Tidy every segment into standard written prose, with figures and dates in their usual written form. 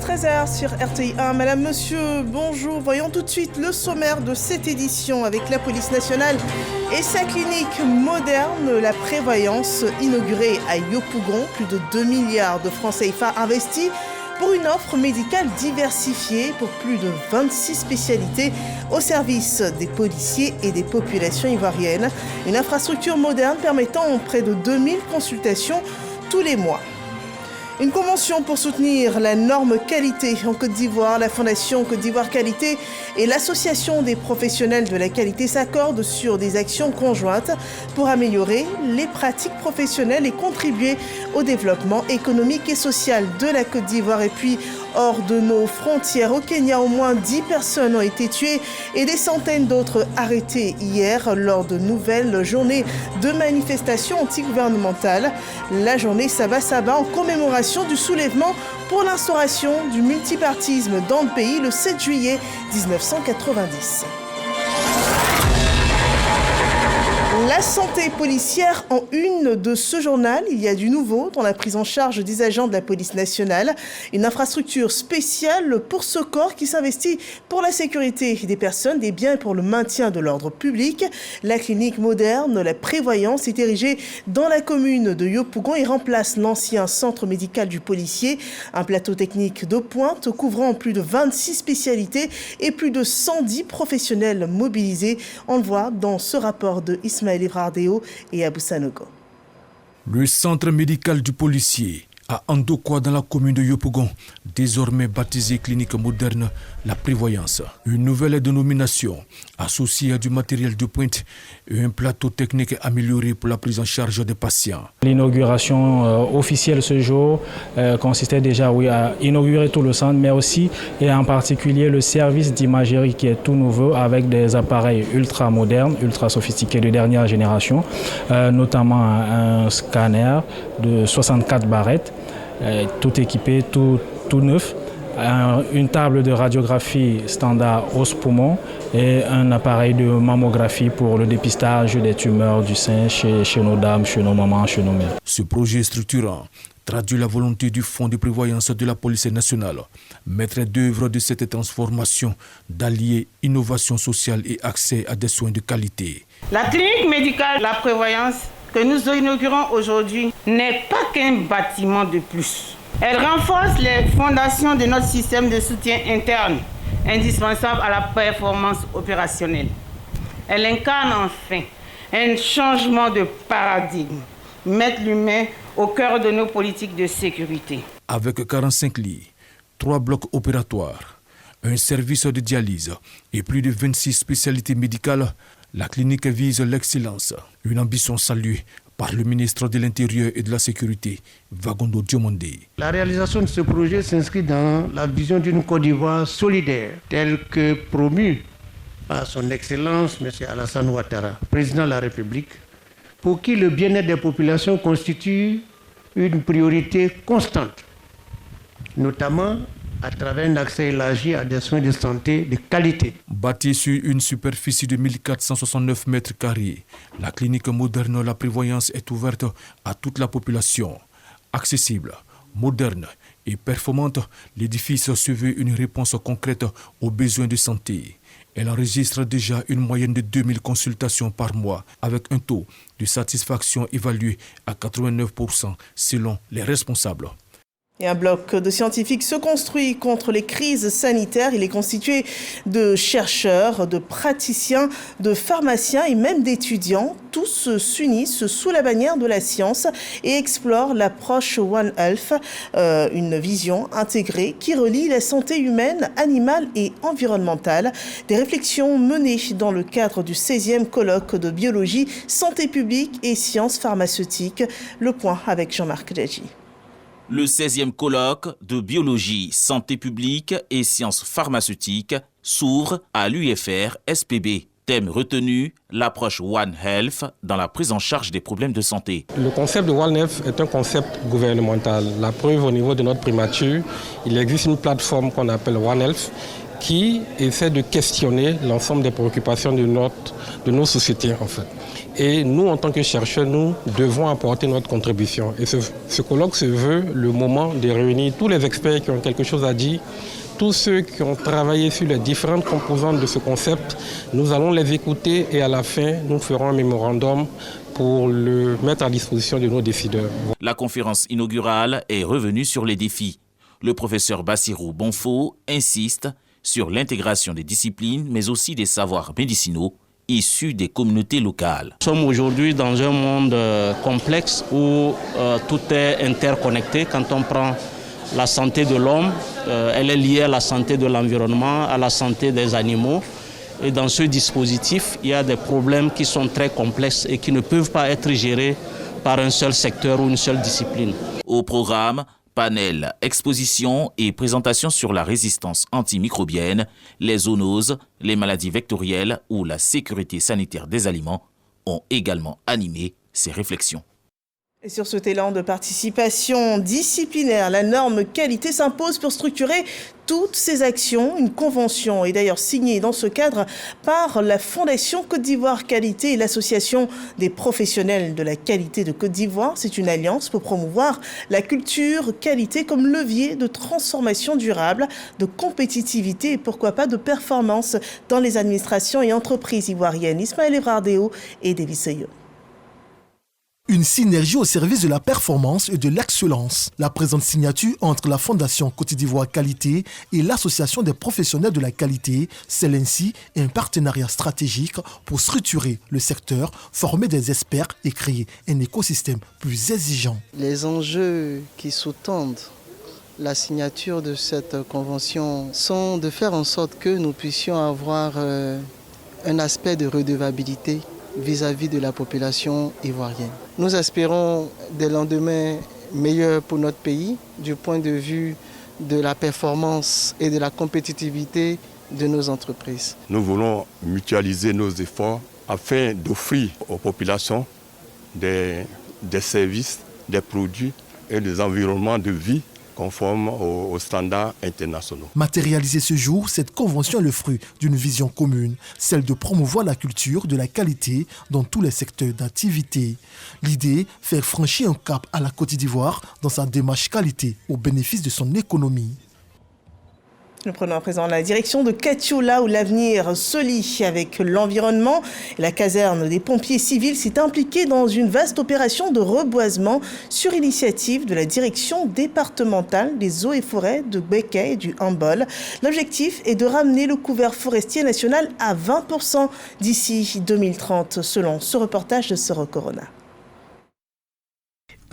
13h sur RTI1. Madame, monsieur, bonjour. Voyons tout de suite le sommaire de cette édition avec la police nationale et sa clinique moderne, la prévoyance inaugurée à Yopougon. Plus de 2 milliards de francs CFA investis pour une offre médicale diversifiée pour plus de 26 spécialités au service des policiers et des populations ivoiriennes. Une infrastructure moderne permettant près de 2000 consultations tous les mois. Une convention pour soutenir la norme qualité en Côte d'Ivoire. La Fondation Côte d'Ivoire Qualité et l'Association des professionnels de la qualité s'accordent sur des actions conjointes pour améliorer les pratiques professionnelles et contribuer au développement économique et social de la Côte d'Ivoire. Et puis, hors de nos frontières, au Kenya, au moins 10 personnes ont été tuées et des centaines d'autres arrêtées hier lors de nouvelles journées de manifestations antigouvernementales. La journée Saba Saba en commémoration du soulèvement pour l'instauration du multipartisme dans le pays le 7 juillet 1990. La santé policière en une de ce journal. Il y a du nouveau dans la prise en charge des agents de la police nationale. Une infrastructure spéciale pour ce corps qui s'investit pour la sécurité des personnes, des biens et pour le maintien de l'ordre public. La clinique moderne, la prévoyance, est érigée dans la commune de Yopougon et remplace l'ancien centre médical du policier. Un plateau technique de pointe couvrant plus de 26 spécialités et plus de 110 professionnels mobilisés. On le voit dans ce rapport de Ismaël Ivrardéo et Abou Sanogo. Le centre médical du policier à Andokwa dans la commune de Yopougon, désormais baptisé clinique moderne, la prévoyance. Une nouvelle dénomination associée à du matériel de pointe et un plateau technique amélioré pour la prise en charge des patients. L'inauguration officielle ce jour consistait déjà à inaugurer tout le centre, mais aussi et en particulier le service d'imagerie qui est tout nouveau avec des appareils ultra modernes, ultra sophistiqués de dernière génération, notamment un scanner de 64 barrettes. Tout équipé, tout neuf, une table de radiographie standard os poumon et un appareil de mammographie pour le dépistage des tumeurs du sein chez nos dames, chez nos mamans, chez nos mères. Ce projet structurant traduit la volonté du Fonds de prévoyance de la police nationale, maître d'œuvre de cette transformation, d'allier innovation sociale et accès à des soins de qualité. La clinique médicale, la prévoyance, que nous inaugurons aujourd'hui n'est pas qu'un bâtiment de plus. Elle renforce les fondations de notre système de soutien interne, indispensable à la performance opérationnelle. Elle incarne enfin un changement de paradigme, mettre l'humain au cœur de nos politiques de sécurité. Avec 45 lits, 3 blocs opératoires, un service de dialyse et plus de 26 spécialités médicales, la clinique vise l'excellence, une ambition saluée par le ministre de l'Intérieur et de la Sécurité, Vagondo Diomondé. La réalisation de ce projet s'inscrit dans la vision d'une Côte d'Ivoire solidaire, telle que promue par son Excellence M. Alassane Ouattara, président de la République, pour qui le bien-être des populations constitue une priorité constante, notamment à travers un accès élargi à des soins de santé de qualité. Bâtie sur une superficie de 1469 mètres carrés, la clinique moderne La Prévoyance est ouverte à toute la population. Accessible, moderne et performante, l'édifice se veut une réponse concrète aux besoins de santé. Elle enregistre déjà une moyenne de 2000 consultations par mois avec un taux de satisfaction évalué à 89% selon les responsables. Et un bloc de scientifiques se construit contre les crises sanitaires. Il est constitué de chercheurs, de praticiens, de pharmaciens et même d'étudiants. Tous s'unissent sous la bannière de la science et explorent l'approche One Health, une vision intégrée qui relie la santé humaine, animale et environnementale. Des réflexions menées dans le cadre du 16e colloque de biologie, santé publique et sciences pharmaceutiques. Le point avec Jean-Marc Djadji. Le 16e colloque de biologie, santé publique et sciences pharmaceutiques s'ouvre à l'UFR SPB. Thème retenu, l'approche One Health dans la prise en charge des problèmes de santé. Le concept de One Health est un concept gouvernemental. La preuve, au niveau de notre primature, il existe une plateforme qu'on appelle One Health qui essaie de questionner l'ensemble des préoccupations de nos sociétés en fait. Et nous, en tant que chercheurs, nous devons apporter notre contribution. Et ce colloque se veut le moment de réunir tous les experts qui ont quelque chose à dire, tous ceux qui ont travaillé sur les différentes composantes de ce concept. Nous allons les écouter et à la fin, nous ferons un mémorandum pour le mettre à disposition de nos décideurs. La conférence inaugurale est revenue sur les défis. Le professeur Bassirou Bonfo insiste sur l'intégration des disciplines, mais aussi des savoirs médicinaux issus des communautés locales. Nous sommes aujourd'hui dans un monde complexe où tout est interconnecté. Quand on prend la santé de l'homme, elle est liée à la santé de l'environnement, à la santé des animaux. Et dans ce dispositif, il y a des problèmes qui sont très complexes et qui ne peuvent pas être gérés par un seul secteur ou une seule discipline. Au programme, panel, exposition et présentation sur la résistance antimicrobienne, les zoonoses, les maladies vectorielles ou la sécurité sanitaire des aliments ont également animé ces réflexions. Et sur ce élan de participation disciplinaire, la norme qualité s'impose pour structurer toutes ces actions. Une convention est d'ailleurs signée dans ce cadre par la Fondation Côte d'Ivoire Qualité et l'Association des professionnels de la qualité de Côte d'Ivoire. C'est une alliance pour promouvoir la culture qualité comme levier de transformation durable, de compétitivité et pourquoi pas de performance dans les administrations et entreprises ivoiriennes. Ismaël Evrardéo et David Seyo. Une synergie au service de la performance et de l'excellence. La présente signature entre la Fondation Côte d'Ivoire Qualité et l'Association des professionnels de la qualité scelle ainsi un partenariat stratégique pour structurer le secteur, former des experts et créer un écosystème plus exigeant. Les enjeux qui sous-tendent la signature de cette convention sont de faire en sorte que nous puissions avoir un aspect de redevabilité vis-à-vis de la population ivoirienne. Nous espérons des lendemains meilleurs pour notre pays du point de vue de la performance et de la compétitivité de nos entreprises. Nous voulons mutualiser nos efforts afin d'offrir aux populations des services, des produits et des environnements de vie conformes aux standards internationaux. Matérialiser ce jour, cette convention est le fruit d'une vision commune, celle de promouvoir la culture de la qualité dans tous les secteurs d'activité. L'idée, faire franchir un cap à la Côte d'Ivoire dans sa démarche qualité au bénéfice de son économie. Nous prenons à présent la direction de Katiola où l'avenir se lie avec l'environnement. La caserne des pompiers civils s'est impliquée dans une vaste opération de reboisement sur initiative de la direction départementale des eaux et forêts de Béquet et du Hambol. L'objectif est de ramener le couvert forestier national à 20% d'ici 2030, selon ce reportage de Soro Corona.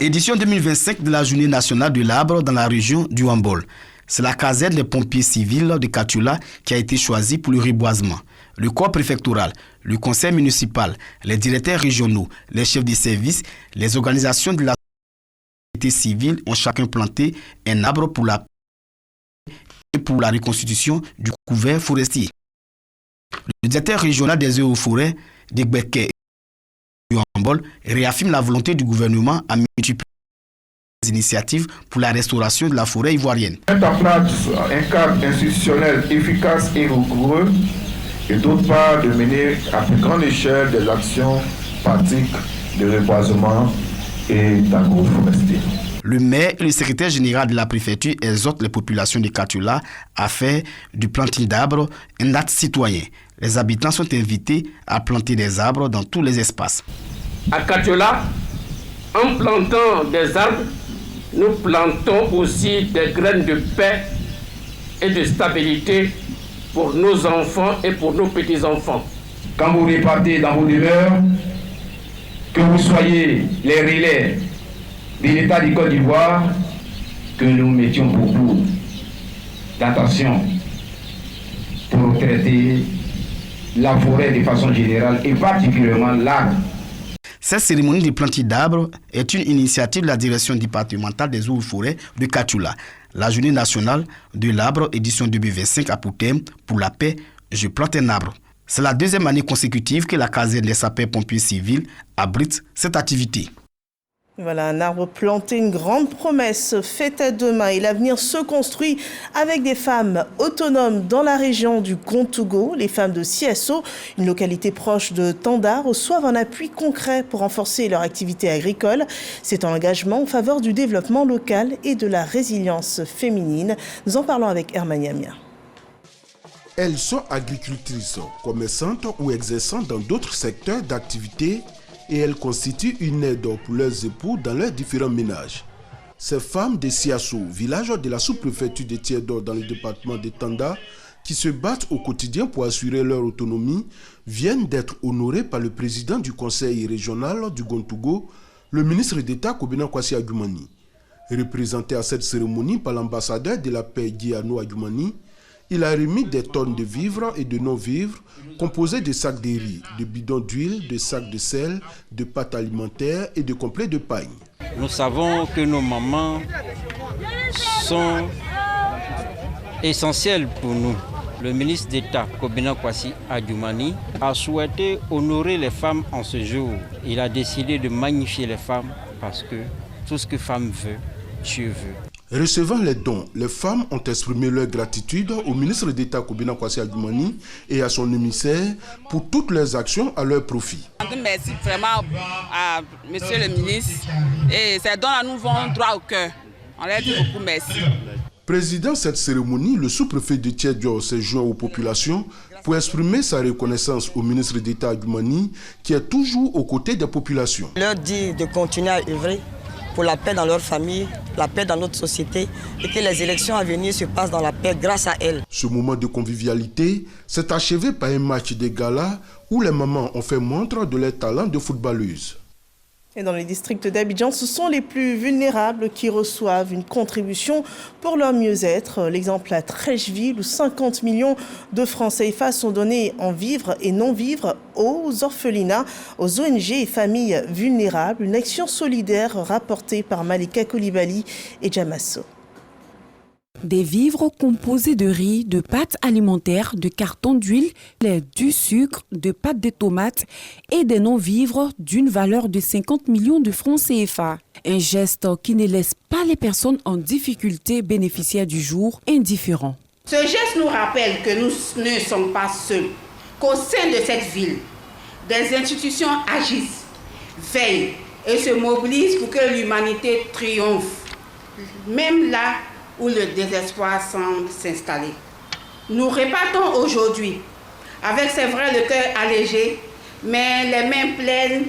Édition 2025 de la Journée nationale de l'arbre dans la région du Hambol. C'est la caserne des pompiers civils de Katiola qui a été choisie pour le reboisement. Le corps préfectoral, le conseil municipal, les directeurs régionaux, les chefs de service, les organisations de la société civile ont chacun planté un arbre pour la reconstitution du couvert forestier. Le directeur régional des eaux et forêts de Béquet et du Hambol réaffirme la volonté du gouvernement à multiplier initiatives pour la restauration de la forêt ivoirienne. Mettre en place un cadre institutionnel efficace et rigoureux et d'autre part de mener à plus grande échelle des actions pratiques de reboisement et d'agroforesterie. Le maire et le secrétaire général de la préfecture exhortent les populations de Katiola à faire du planting d'arbres un acte citoyen. Les habitants sont invités à planter des arbres dans tous les espaces. À Katiola, en plantant des arbres, nous plantons aussi des graines de paix et de stabilité pour nos enfants et pour nos petits-enfants. Quand vous repartez dans vos demeures, que vous soyez les relais de l'État du Côte d'Ivoire, que nous mettions beaucoup d'attention pour traiter la forêt de façon générale et particulièrement l'arbre. Cette cérémonie de plantage d'arbres est une initiative de la direction départementale des eaux et forêts de Katiola. La journée nationale de l'arbre, édition 2025, a pour thème « Pour la paix, je plante un arbre ». C'est la deuxième année consécutive que la caserne des sapeurs-pompiers civils abrite cette activité. Voilà, un arbre planté, une grande promesse faite à deux mains et l'avenir se construit avec des femmes autonomes dans la région du Gontougo. Les femmes de Siasso, une localité proche de Tanda, reçoivent un appui concret pour renforcer leur activité agricole. C'est un engagement en faveur du développement local et de la résilience féminine. Nous en parlons avec Hermaniamia. Elles sont agricultrices, commerçantes ou exerçant dans d'autres secteurs d'activité et elles constituent une aide pour leurs époux dans leurs différents ménages. Ces femmes de Siasso, village de la sous-préfecture de Tiédor dans le département de Tanda, qui se battent au quotidien pour assurer leur autonomie, viennent d'être honorées par le président du conseil régional du Gontougo, le ministre d'État Kobina Kwasi Adjoumani. Représenté à cette cérémonie par l'ambassadeur de la paix Guiano Adjoumani, il a remis des tonnes de vivres et de non-vivres composés de sacs de riz, de bidons d'huile, de sacs de sel, de pâtes alimentaires et de complets de paille. Nous savons que nos mamans sont essentielles pour nous. Le ministre d'État, Kobina Kwasi Adjoumani, a souhaité honorer les femmes en ce jour. Il a décidé de magnifier les femmes parce que tout ce que femme veut, Dieu veut. Recevant les dons, les femmes ont exprimé leur gratitude au ministre d'État Kobina Kwasi Adjoumani et à son émissaire pour toutes leurs actions à leur profit. Merci vraiment à monsieur le ministre et ces dons-là nous vont droit au cœur. On leur dit beaucoup merci. Président cette cérémonie, le sous-préfet de Tiédor s'est joint aux populations pour exprimer sa reconnaissance au ministre d'État Adjoumani qui est toujours aux côtés des populations. Leur dit de continuer à œuvrer pour la paix dans leur famille, la paix dans notre société et que les élections à venir se passent dans la paix grâce à elles. Ce moment de convivialité s'est achevé par un match de gala où les mamans ont fait montre de leur talent de footballeuses. Et dans le district d'Abidjan, ce sont les plus vulnérables qui reçoivent une contribution pour leur mieux-être. L'exemple à Trècheville où 50 millions de francs CFA sont donnés en vivres et non-vivres aux orphelinats, aux ONG et familles vulnérables. Une action solidaire rapportée par Malika Koulibaly et Jamasso. Des vivres composés de riz, de pâtes alimentaires, de cartons d'huile, du sucre, de pâtes de tomates et des non-vivres d'une valeur de 50 millions de francs CFA. Un geste qui ne laisse pas les personnes en difficulté bénéficiaires du jour indifférents. Ce geste nous rappelle que nous ne sommes pas seuls, qu'au sein de cette ville, des institutions agissent, veillent et se mobilisent pour que l'humanité triomphe, même là où le désespoir semble s'installer. Nous repartons aujourd'hui avec, c'est vrai, le cœur allégé, mais les mains pleines,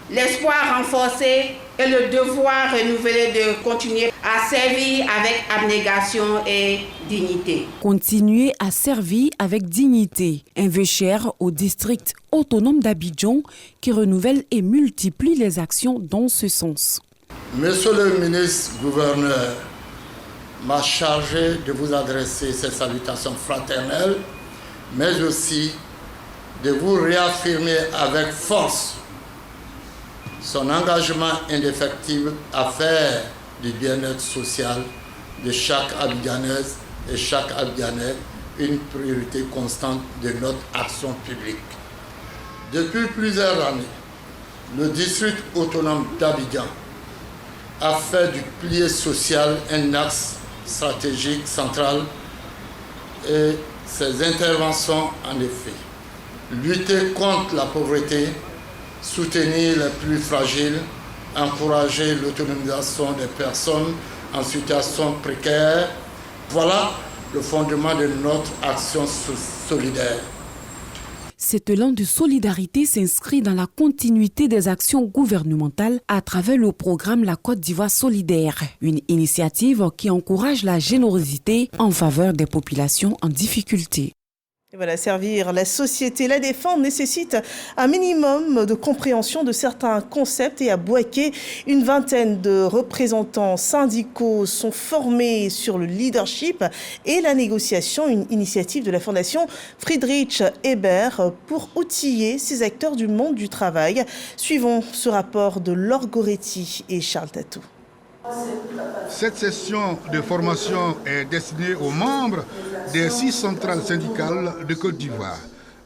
l'espoir renforcé et le devoir renouvelé de continuer à servir avec abnégation et dignité. Continuer à servir avec dignité. Un vœu cher au district autonome d'Abidjan qui renouvelle et multiplie les actions dans ce sens. Monsieur le ministre gouverneur, m'a chargé de vous adresser ces salutations fraternelles, mais aussi de vous réaffirmer avec force son engagement indéfectible à faire du bien-être social de chaque Abidjanaise et chaque Abidjanais une priorité constante de notre action publique. Depuis plusieurs années, le district autonome d'Abidjan a fait du pilier social un axe stratégique central et ses interventions en effet. Lutter contre la pauvreté, soutenir les plus fragiles, encourager l'autonomisation des personnes en situation précaire, voilà le fondement de notre action solidaire. Cet élan de solidarité s'inscrit dans la continuité des actions gouvernementales à travers le programme La Côte d'Ivoire solidaire, une initiative qui encourage la générosité en faveur des populations en difficulté. Et voilà, servir la société, la défendre nécessite un minimum de compréhension de certains concepts et à Bouaké, une vingtaine de représentants syndicaux sont formés sur le leadership et la négociation, une initiative de la Fondation Friedrich Ebert pour outiller ces acteurs du monde du travail. Suivons ce rapport de Laure Goretti et Charles Tatou. Cette session de formation est destinée aux membres des 6 centrales syndicales de Côte d'Ivoire.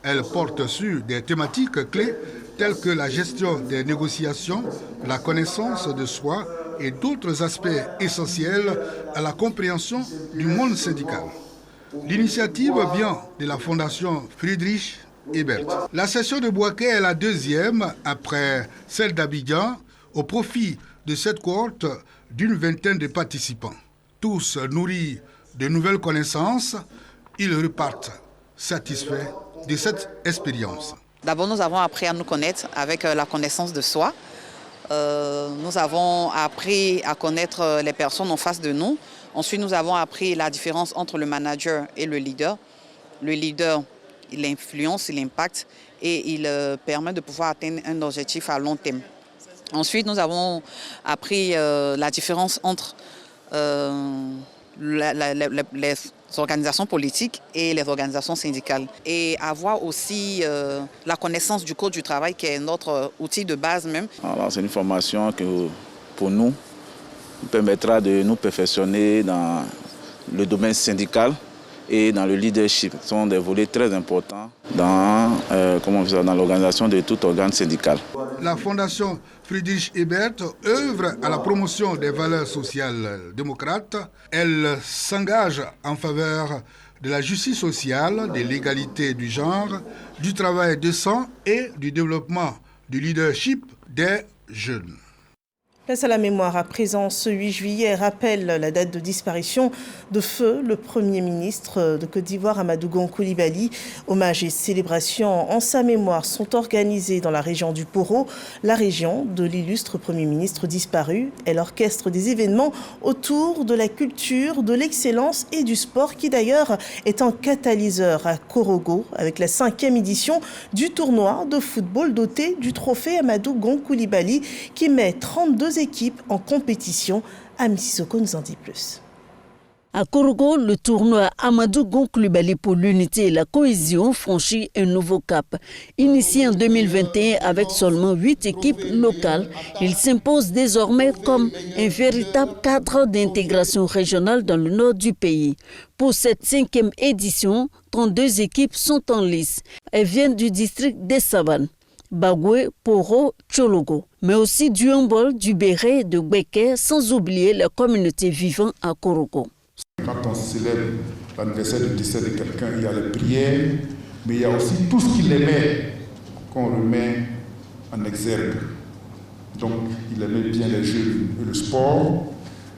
Elle porte sur des thématiques clés telles que la gestion des négociations, la connaissance de soi et d'autres aspects essentiels à la compréhension du monde syndical. L'initiative vient de la Fondation Friedrich Ebert. La session de Bouaké est la deuxième, après celle d'Abidjan, au profit de cette cohorte d'une vingtaine de participants. Tous nourris de nouvelles connaissances, ils repartent satisfaits de cette expérience. D'abord, nous avons appris à nous connaître avec la connaissance de soi. Nous avons appris à connaître les personnes en face de nous. Ensuite, nous avons appris la différence entre le manager et le leader. Le leader, il influence, il impacte et il permet de pouvoir atteindre un objectif à long terme. Ensuite, nous avons appris la différence entre les organisations politiques et les organisations syndicales. Et avoir aussi la connaissance du code du travail qui est notre outil de base même. Alors, c'est une formation que pour nous permettra de nous perfectionner dans le domaine syndical et dans le leadership. Ce sont des volets très importants dans l'organisation de tout organe syndical. La Fondation Friedrich Ebert œuvre à la promotion des valeurs sociales démocrates. Elle s'engage en faveur de la justice sociale, de l'égalité du genre, du travail décent et du développement du leadership des jeunes. Place à la mémoire à présent, ce 8 juillet rappelle la date de disparition de feu le Premier ministre de Côte d'Ivoire, Amadou Gon Coulibaly. Hommages et célébrations en sa mémoire sont organisés dans la région du Poro. La région de l'illustre Premier ministre disparu est l'orchestre des événements autour de la culture, de l'excellence et du sport qui d'ailleurs est un catalyseur à Korogo avec la 5e édition du tournoi de football doté du trophée Amadou Gon Coulibaly qui met 32 équipes en compétition. Ami Sissoko nous en dit plus. À Korogo, le tournoi Amadou Gon Coulibaly pour l'unité et la cohésion franchit un nouveau cap. Initié en 2021 avec seulement 8 équipes locales, il s'impose désormais comme un véritable cadre d'intégration régionale dans le nord du pays. Pour cette 5e édition, 32 équipes sont en lice. Elles viennent du district des Savanes, Bagoué, Poro, Tchologo, mais aussi du Humbol, du Béret, de Gbeke, sans oublier la communauté vivant à Korogo. Quand on célèbre l'anniversaire du décès de quelqu'un, il y a les prières, mais il y a aussi tout ce qu'il aimait qu'on remet en exergue. Donc, il aimait bien les jeux et le sport,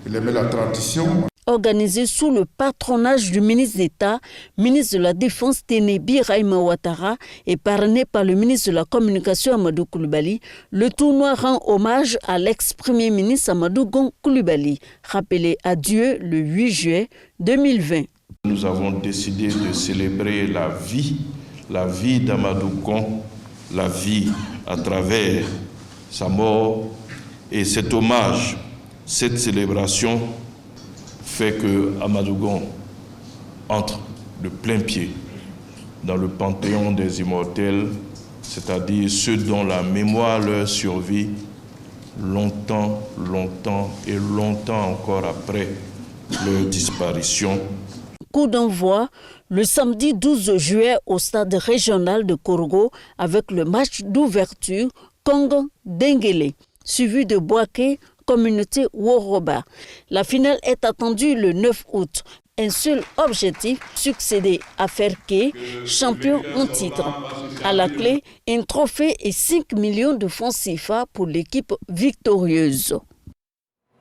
il aimait la tradition. Organisé sous le patronage du ministre d'État, ministre de la Défense Ténébi Raïma Ouattara et parrainé par le ministre de la Communication Amadou Coulibaly, le tournoi rend hommage à l'ex-premier ministre Amadou Gon Coulibaly, rappelé à Dieu le 8 juillet 2020. Nous avons décidé de célébrer la vie d'Amadou Gon, la vie à travers sa mort et cet hommage, cette célébration fait que Amadou Gon entre de plein pied dans le panthéon des immortels, c'est-à-dire ceux dont la mémoire leur survit longtemps, longtemps et longtemps encore après leur disparition. Coup d'envoi le samedi 12 juillet au stade régional de Korogo avec le match d'ouverture Congo-Denguele, suivi de Bouaké, communauté Woroba. La finale est attendue le 9 août. Un seul objectif, succéder à Ferké, champion en titre. À la clé, un trophée et 5 millions de francs CFA pour l'équipe victorieuse.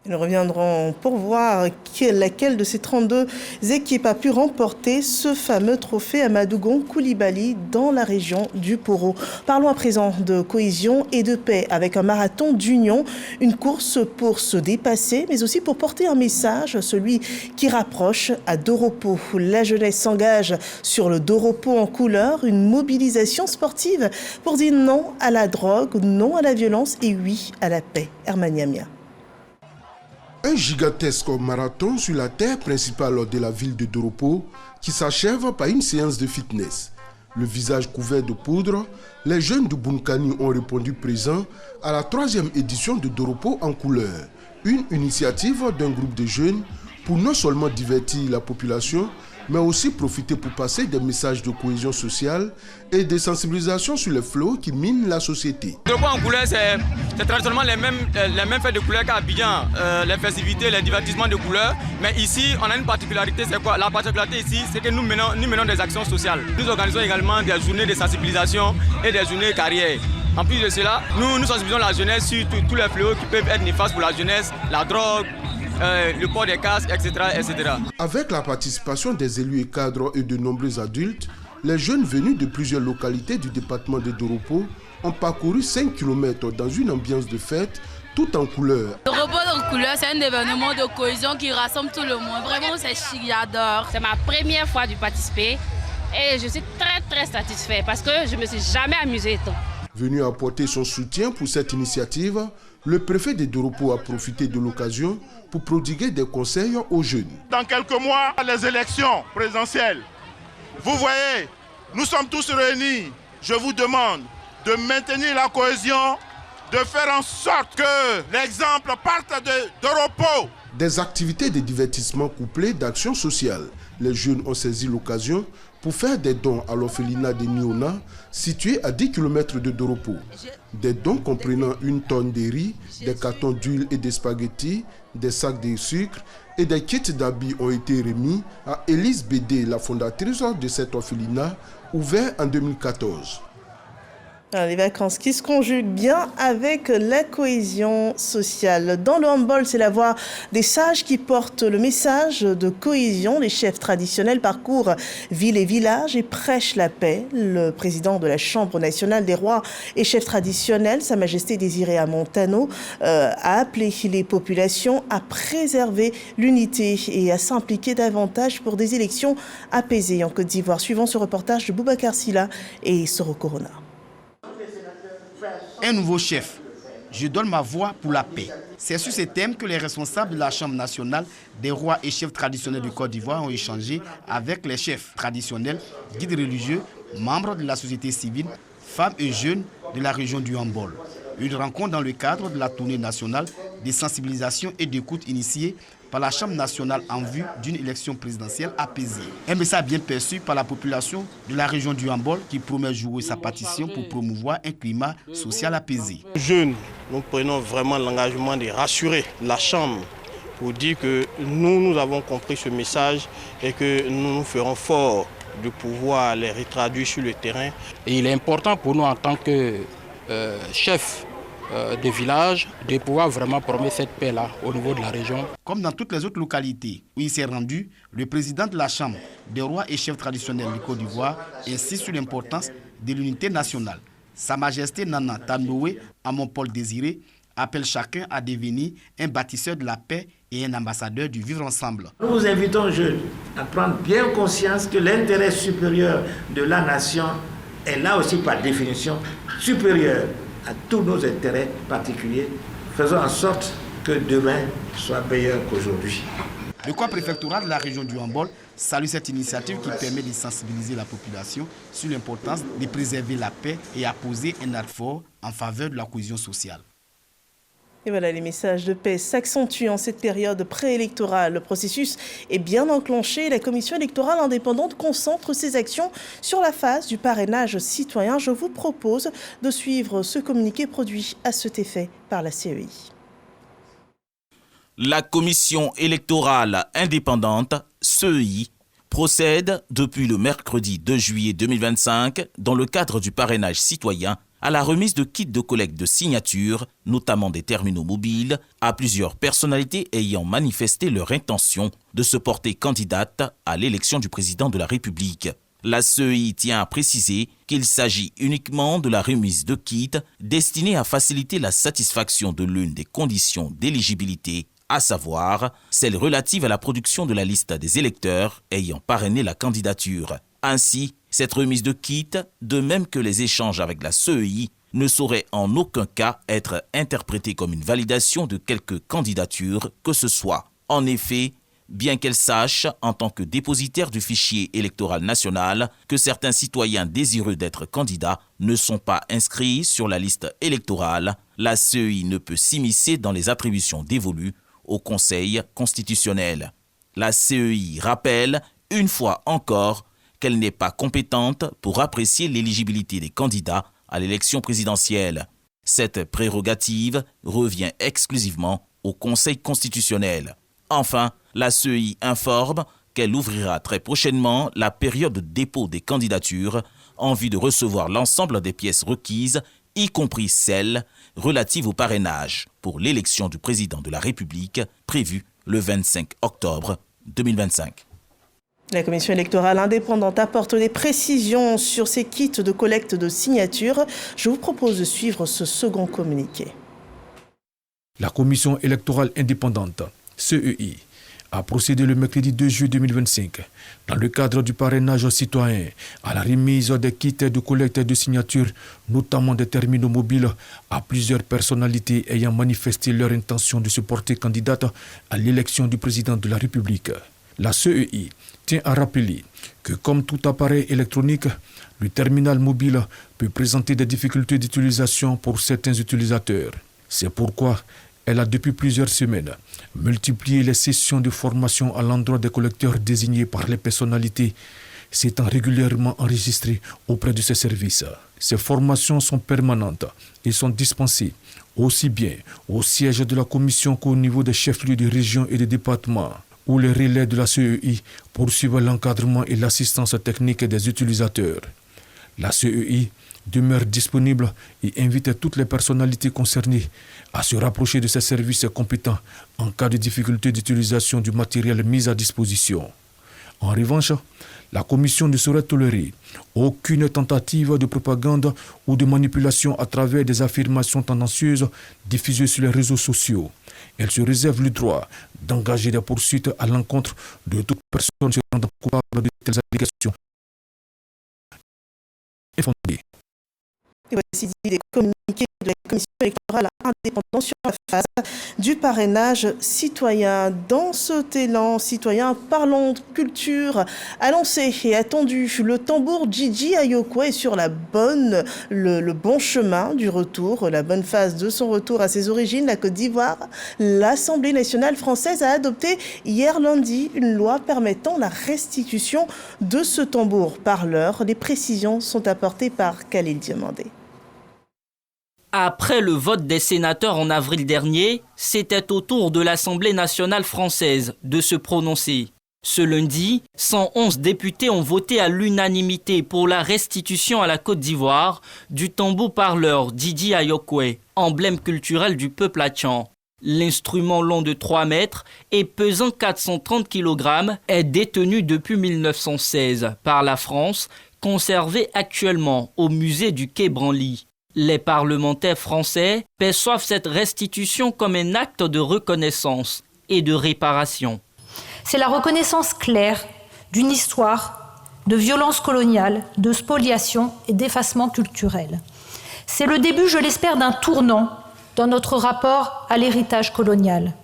Nous reviendrons pour voir laquelle de ces 32 équipes a pu remporter ce fameux trophée Amadou Gon Coulibaly dans la région du Poro. Parlons à présent de cohésion et de paix avec un marathon d'union, une course pour se dépasser, mais aussi pour porter un message, celui qui rapproche à Doropo. La jeunesse s'engage sur le Doropo en couleur, une mobilisation sportive pour dire non à la drogue, non à la violence et oui à la paix. Hermaniamia. Un gigantesque marathon sur la terre principale de la ville de Doropo qui s'achève par une séance de fitness. Le visage couvert de poudre, les jeunes de Bunkani ont répondu présents à la 3e édition de Doropo en couleur. Une initiative d'un groupe de jeunes pour non seulement divertir la population, mais aussi profiter pour passer des messages de cohésion sociale et de sensibilisation sur les fléaux qui minent la société. Le dropo en couleur, c'est traditionnellement les mêmes fêtes de couleurs qu'à Abidjan, les festivités, les divertissements de couleurs. Mais ici, on a une particularité, c'est quoi? La particularité ici, c'est que nous menons des actions sociales. Nous organisons également des journées de sensibilisation et des journées de carrière. En plus de cela, nous sensibilisons la jeunesse sur tous les fléaux qui peuvent être néfastes pour la jeunesse, la drogue, le port des casques, etc., etc. Avec la participation des élus et cadres et de nombreux adultes, les jeunes venus de plusieurs localités du département de Doropo ont parcouru 5 km dans une ambiance de fête tout en couleur. Doropo en couleur, c'est un événement de cohésion qui rassemble tout le monde. Vraiment, c'est chic, j'adore. C'est ma première fois de participer et je suis très satisfaite parce que je ne me suis jamais amusée tant. Venu apporter son soutien pour cette initiative, le préfet de Doropo a profité de l'occasion pour prodiguer des conseils aux jeunes. Dans quelques mois, les élections présidentielles. Vous voyez, nous sommes tous réunis. Je vous demande de maintenir la cohésion, de faire en sorte que l'exemple parte de Doropo. Des activités de divertissement couplées d'actions sociales. Les jeunes ont saisi l'occasion pour faire des dons à l'orphelinat de Niona, situé à 10 km de Doropo. Des dons comprenant une tonne de riz, des cartons d'huile et des spaghettis, des sacs de sucre et des kits d'habits ont été remis à Élise Bédé, la fondatrice de cet orphelinat, ouvert en 2014. Les vacances qui se conjuguent bien avec la cohésion sociale. Dans le handball, c'est la voix des sages qui portent le message de cohésion. Les chefs traditionnels parcourent villes et villages et prêchent la paix. Le président de la Chambre nationale des rois et chefs traditionnels, Sa Majesté Désiré Amontano, a appelé les populations à préserver l'unité et à s'impliquer davantage pour des élections apaisées en Côte d'Ivoire. Suivant ce reportage de Boubacar Silla et Soro Corona. Un nouveau chef. Je donne ma voix pour la paix. C'est sur ces thèmes que les responsables de la Chambre nationale des rois et chefs traditionnels du Côte d'Ivoire ont échangé avec les chefs traditionnels, guides religieux, membres de la société civile, femmes et jeunes de la région du Hambol. Une rencontre dans le cadre de la tournée nationale de sensibilisation et d'écoute initiée par la Chambre nationale en vue d'une élection présidentielle apaisée. Un message bien perçu par la population de la région du Hambol qui promet jouer sa partition pour promouvoir un climat social apaisé. Jeunes, nous prenons vraiment l'engagement de rassurer la Chambre pour dire que nous avons compris ce message et que nous nous ferons fort de pouvoir les retraduire sur le terrain. Et il est important pour nous en tant que chefs des villages, de pouvoir vraiment promouvoir cette paix-là au niveau de la région. Comme dans toutes les autres localités où il s'est rendu, le président de la Chambre des rois et chefs traditionnels du Côte d'Ivoire insiste sur l'importance de l'unité nationale. Sa Majesté Nana Tanoé Amontpaul Désiré appelle chacun à devenir un bâtisseur de la paix et un ambassadeur du vivre ensemble. Nous vous invitons, jeunes, à prendre bien conscience que l'intérêt supérieur de la nation est là aussi par définition supérieur à tous nos intérêts particuliers. Faisons en sorte que demain soit meilleur qu'aujourd'hui. Le corps préfectoral de la région du Hambol salue cette initiative qui permet de sensibiliser la population sur l'importance de préserver la paix et à poser un acte fort en faveur de la cohésion sociale. Et voilà, les messages de paix s'accentuent en cette période préélectorale. Le processus est bien enclenché. La commission électorale indépendante concentre ses actions sur la phase du parrainage citoyen. Je vous propose de suivre ce communiqué produit à cet effet par la CEI. La commission électorale indépendante, CEI, procède depuis le mercredi 2 juillet 2025, dans le cadre du parrainage citoyen, à la remise de kits de collecte de signatures, notamment des terminaux mobiles, à plusieurs personnalités ayant manifesté leur intention de se porter candidate à l'élection du président de la République. La CEI tient à préciser qu'il s'agit uniquement de la remise de kits destinés à faciliter la satisfaction de l'une des conditions d'éligibilité, à savoir celle relative à la production de la liste des électeurs ayant parrainé la candidature. Ainsi, cette remise de kit, de même que les échanges avec la CEI, ne saurait en aucun cas être interprétée comme une validation de quelque candidature que ce soit. En effet, bien qu'elle sache, en tant que dépositaire du fichier électoral national, que certains citoyens désireux d'être candidats ne sont pas inscrits sur la liste électorale, la CEI ne peut s'immiscer dans les attributions dévolues au Conseil constitutionnel. La CEI rappelle une fois encore qu'elle n'est pas compétente pour apprécier l'éligibilité des candidats à l'élection présidentielle. Cette prérogative revient exclusivement au Conseil constitutionnel. Enfin, la CEI informe qu'elle ouvrira très prochainement la période de dépôt des candidatures en vue de recevoir l'ensemble des pièces requises, y compris celles relatives au parrainage pour l'élection du président de la République prévue le 25 octobre 2025. La commission électorale indépendante apporte des précisions sur ces kits de collecte de signatures. Je vous propose de suivre ce second communiqué. La commission électorale indépendante, CEI, a procédé le mercredi 2 juillet 2025, dans le cadre du parrainage citoyen, à la remise des kits de collecte de signatures, notamment des terminaux mobiles, à plusieurs personnalités ayant manifesté leur intention de se porter candidate à l'élection du président de la République. La CEI tient à rappeler que, comme tout appareil électronique, le terminal mobile peut présenter des difficultés d'utilisation pour certains utilisateurs. C'est pourquoi elle a depuis plusieurs semaines multiplié les sessions de formation à l'endroit des collecteurs désignés par les personnalités s'étant régulièrement enregistrés auprès de ces services. Ces formations sont permanentes et sont dispensées aussi bien au siège de la commission qu'au niveau des chefs-lieux de région et de département, où les relais de la CEI poursuivent l'encadrement et l'assistance technique des utilisateurs. La CEI demeure disponible et invite toutes les personnalités concernées à se rapprocher de ces services compétents en cas de difficulté d'utilisation du matériel mis à disposition. En revanche, la commission ne saurait tolérer aucune tentative de propagande ou de manipulation à travers des affirmations tendancieuses diffusées sur les réseaux sociaux. Elle se réserve le droit d'engager des poursuites à l'encontre de toute personne se rendant coupable de telles allégations infondées. Et voici des communiqués de la commission électorale indépendante sur la phase du parrainage citoyen. Dans cet élan citoyen, parlons de culture. Annoncé et attendu, le tambour Djidji Ayokwe est sur le bon chemin du retour, la bonne phase de son retour à ses origines, la Côte d'Ivoire. L'Assemblée nationale française a adopté hier lundi une loi permettant la restitution de ce tambour parleur. Les précisions sont apportées par Khalil Diamandé. Après le vote des sénateurs en avril dernier, c'était au tour de l'Assemblée nationale française de se prononcer. Ce lundi, 111 députés ont voté à l'unanimité pour la restitution à la Côte d'Ivoire du tambour parleur Djidji Ayokwe, emblème culturel du peuple Atchan. L'instrument long de 3 mètres et pesant 430 kg est détenu depuis 1916 par la France, conservé actuellement au musée du Quai Branly. Les parlementaires français perçoivent cette restitution comme un acte de reconnaissance et de réparation. C'est la reconnaissance claire d'une histoire de violence coloniale, de spoliation et d'effacement culturel. C'est le début, je l'espère, d'un tournant dans notre rapport à l'héritage colonial.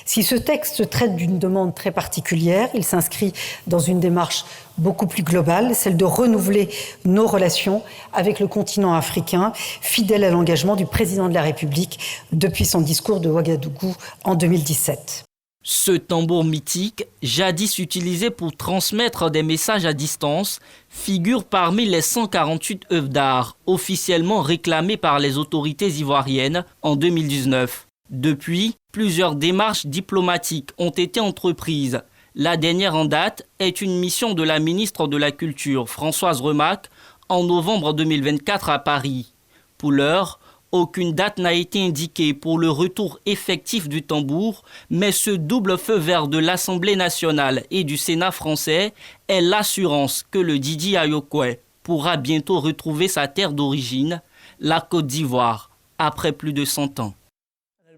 Si ce texte traite d'une demande très particulière, il s'inscrit dans une démarche beaucoup plus globale, celle de renouveler nos relations avec le continent africain, fidèle à l'engagement du président de la République depuis son discours de Ouagadougou en 2017. Ce tambour mythique, jadis utilisé pour transmettre des messages à distance, figure parmi les 148 œuvres d'art officiellement réclamées par les autorités ivoiriennes en 2019. Depuis, plusieurs démarches diplomatiques ont été entreprises. La dernière en date est une mission de la ministre de la Culture, Françoise Remac, en novembre 2024 à Paris. Pour l'heure, aucune date n'a été indiquée pour le retour effectif du tambour, mais ce double feu vert de l'Assemblée nationale et du Sénat français est l'assurance que le Djidji Ayokwe pourra bientôt retrouver sa terre d'origine, la Côte d'Ivoire, après plus de 100 ans.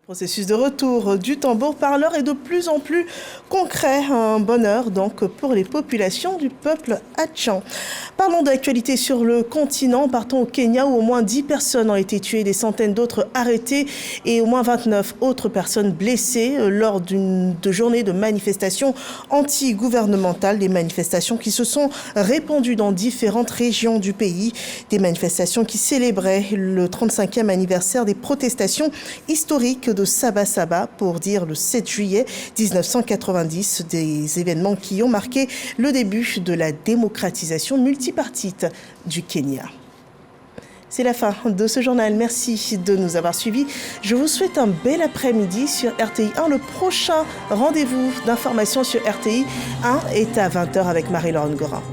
Le processus de retour du tambour parleur est de plus en plus concret, un bonheur donc pour les populations du peuple Atchan. Parlons d'actualité sur le continent, partons au Kenya où au moins 10 personnes ont été tuées, des centaines d'autres arrêtées et au moins 29 autres personnes blessées lors d'une journée de manifestations anti-gouvernementales, des manifestations qui se sont répandues dans différentes régions du pays, des manifestations qui célébraient le 35e anniversaire des protestations historiques de Saba Saba pour dire le 7 juillet 1990, des événements qui ont marqué le début de la démocratisation multipartite du Kenya. C'est la fin de ce journal. Merci de nous avoir suivis. Je vous souhaite un bel après-midi sur RTI 1. Le prochain rendez-vous d'information sur RTI 1 est à 20h avec Marie-Laure Ngorin.